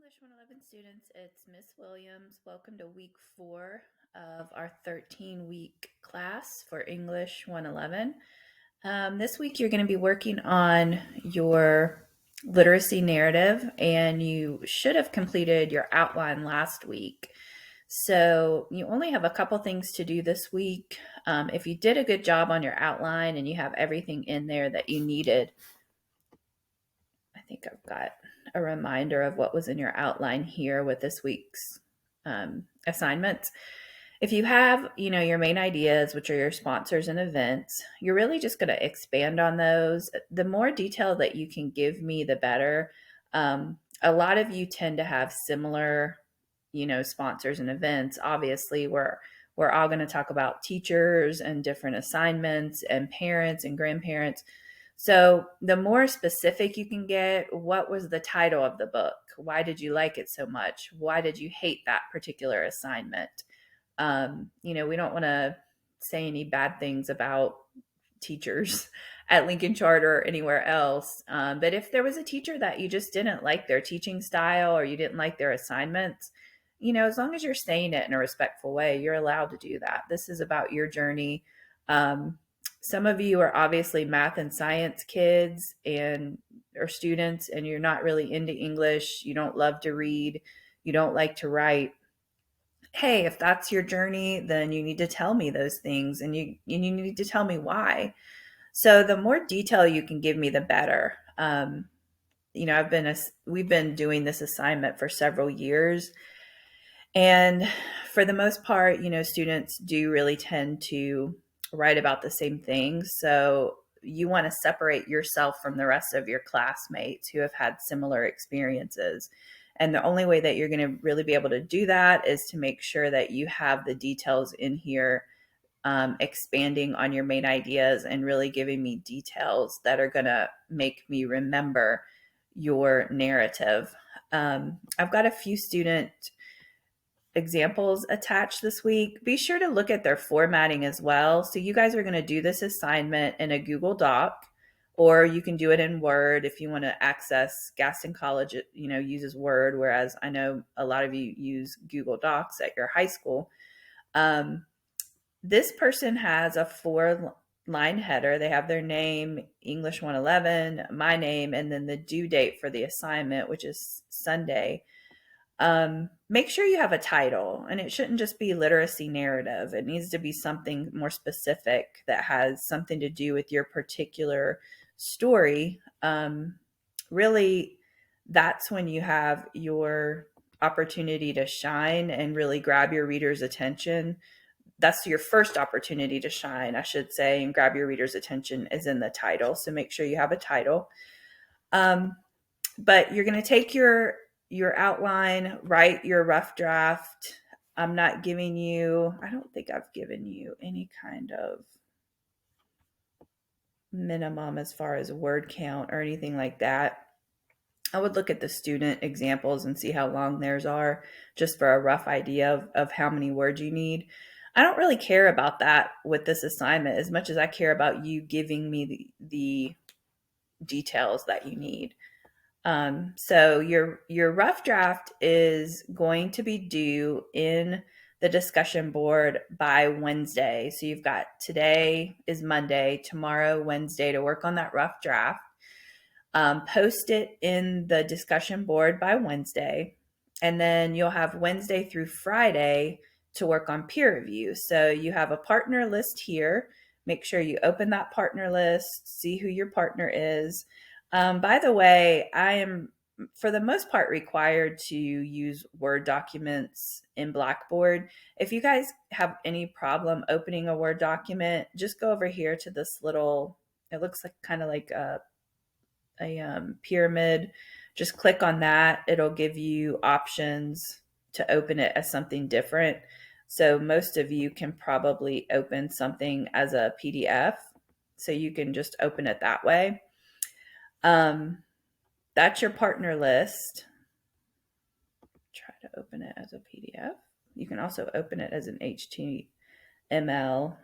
English 111 students, it's Miss Williams. Welcome to week 4 of our 13-week class for English 111. This week you're going to be working on your literacy narrative, and you should have completed your outline last week. So you only have a couple things to do this week. If you did a good job on your outline and you have everything in there that you needed, I think I've got a reminder of what was in your outline here with this week's assignments. If you have, your main ideas, which are your sponsors and events, you're really just going to expand on those. The more detail that you can give me, the better. A lot of you tend to have similar, sponsors and events. Obviously, we're all going to talk about teachers and different assignments and parents and grandparents. So the more specific you can get, what was the title of the book? Why did you like it so much? Why did you hate that particular assignment? We don't want to say any bad things about teachers at Lincoln Charter or anywhere else. But if there was a teacher that you just didn't like their teaching style or you didn't like their assignments, as long as you're saying it in a respectful way, you're allowed to do that. This is about your journey. Some of you are obviously math and science kids or students, and you're not really into English. You don't love to read. You don't like to write. Hey, if that's your journey, then you need to tell me those things, and you need to tell me why. So the more detail you can give me, the better. We've been doing this assignment for several years, and for the most part, students do really tend to write about the same things. So you want to separate yourself from the rest of your classmates who have had similar experiences. And the only way that you're going to really be able to do that is to make sure that you have the details in here, expanding on your main ideas and really giving me details that are going to make me remember your narrative. I've got a few student examples attached this week. Be sure to look at their formatting as well. So you guys are going to do this assignment in a Google Doc, or you can do it in Word if you want to access. Gaston College, uses Word, whereas I know a lot of you use Google Docs at your high school. This person has a 4-line header. They have their name, English 111, my name, and then the due date for the assignment, which is Sunday. Make sure you have a title, and it shouldn't just be literacy narrative. It needs to be something more specific that has something to do with your particular story. Really, that's when you have your opportunity to shine and really grab your reader's attention. That's your first opportunity to shine, I should say, and grab your reader's attention is in the title. So make sure you have a title. But you're going to take your outline, write your rough draft. I don't think I've given you any kind of minimum as far as word count or anything like that. I would look at the student examples and see how long theirs are, just for a rough idea of how many words you need. I don't really care about that with this assignment as much as I care about you giving me the details that you need. So your rough draft is going to be due in the discussion board by Wednesday. So you've got today is Monday, tomorrow, Wednesday, to work on that rough draft. Post it in the discussion board by Wednesday, and then you'll have Wednesday through Friday to work on peer review. So you have a partner list here. Make sure you open that partner list, see who your partner is. By the way, I am, for the most part, required to use Word documents in Blackboard. If you guys have any problem opening a Word document, just go over here to this little, it looks like kind of like a pyramid. Just click on that. It'll give you options to open it as something different. So most of you can probably open something as a PDF. So you can just open it that way. That's your partner list. Try to open it as a PDF. You can also open it as an HTML.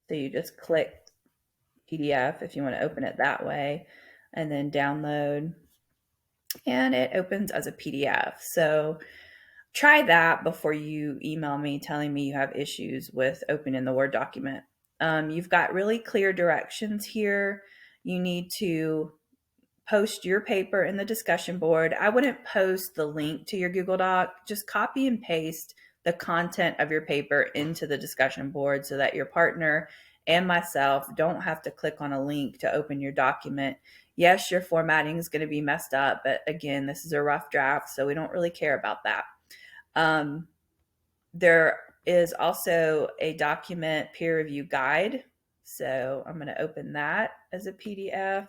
So you just click PDF if you want to open it that way, and then download. and it opens as a PDF. So try that before you email me telling me you have issues with opening the Word document. You've got really clear directions here. You need to post your paper in the discussion board. I wouldn't post the link to your Google Doc, just copy and paste the content of your paper into the discussion board so that your partner and myself don't have to click on a link to open your document. Yes, your formatting is going to be messed up, but again, this is a rough draft, so we don't really care about that. There is also a document peer review guide. So I'm going to open that as a PDF.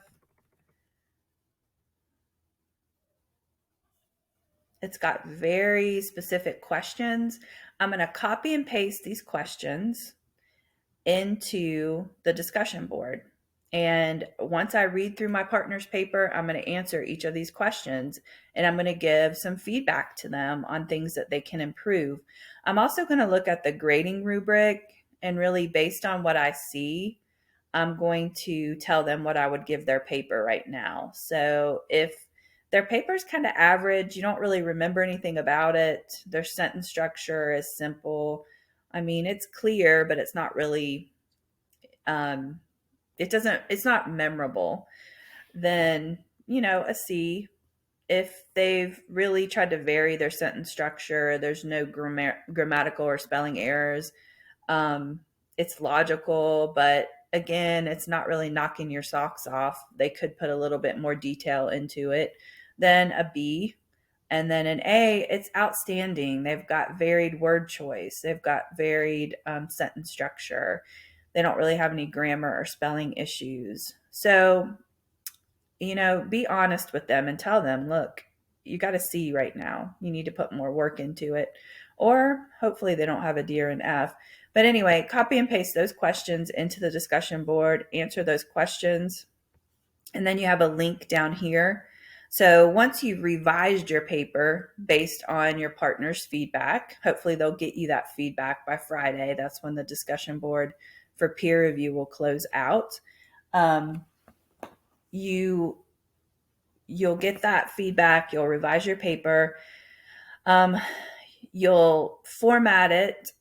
It's got very specific questions. I'm going to copy and paste these questions into the discussion board. And once I read through my partner's paper, I'm going to answer each of these questions and I'm going to give some feedback to them on things that they can improve. I'm also going to look at the grading rubric and really based on what I see, I'm going to tell them what I would give their paper right now. So if their paper is kind of average, you don't really remember anything about it, their sentence structure is simple. I mean, it's clear, but it's not really, it's not memorable. Then, a C. If they've really tried to vary their sentence structure, there's no grammatical or spelling errors. Um, it's logical, but again, it's not really knocking your socks off. They could put a little bit more detail into it. Then a B. And then an A, it's outstanding. They've got varied word choice, they've got varied sentence structure. They don't really have any grammar or spelling issues. So, be honest with them and tell them, look, you got to see right now. You need to put more work into it. Or hopefully they don't have a D or an F. But anyway, copy and paste those questions into the discussion board, answer those questions, and then you have a link down here. So once you've revised your paper based on your partner's feedback, hopefully they'll get you that feedback by Friday. That's when the discussion board for peer review will close out. You'll get that feedback. You'll revise your paper. You'll format it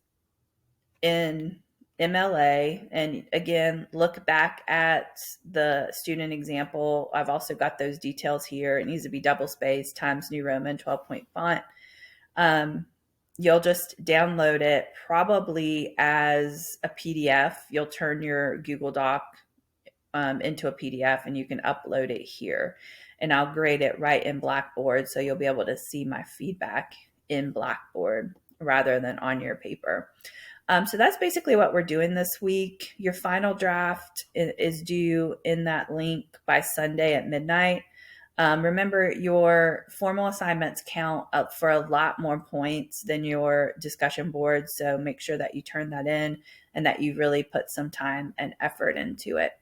in MLA. And again, look back at the student example. I've also got those details here. It needs to be double spaced, Times New Roman, 12-point font. You'll just download it probably as a PDF. You'll turn your Google Doc into a PDF and you can upload it here. And I'll grade it right in Blackboard so you'll be able to see my feedback in Blackboard rather than on your paper. So that's basically what we're doing this week. Your final draft is due in that link by Sunday at midnight. Remember, your formal assignments count up for a lot more points than your discussion board. So make sure that you turn that in and that you really put some time and effort into it.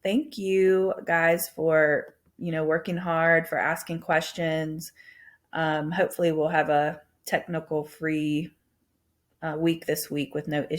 Thank you guys for, working hard, for asking questions. Hopefully we'll have a technical free week this week with no issues.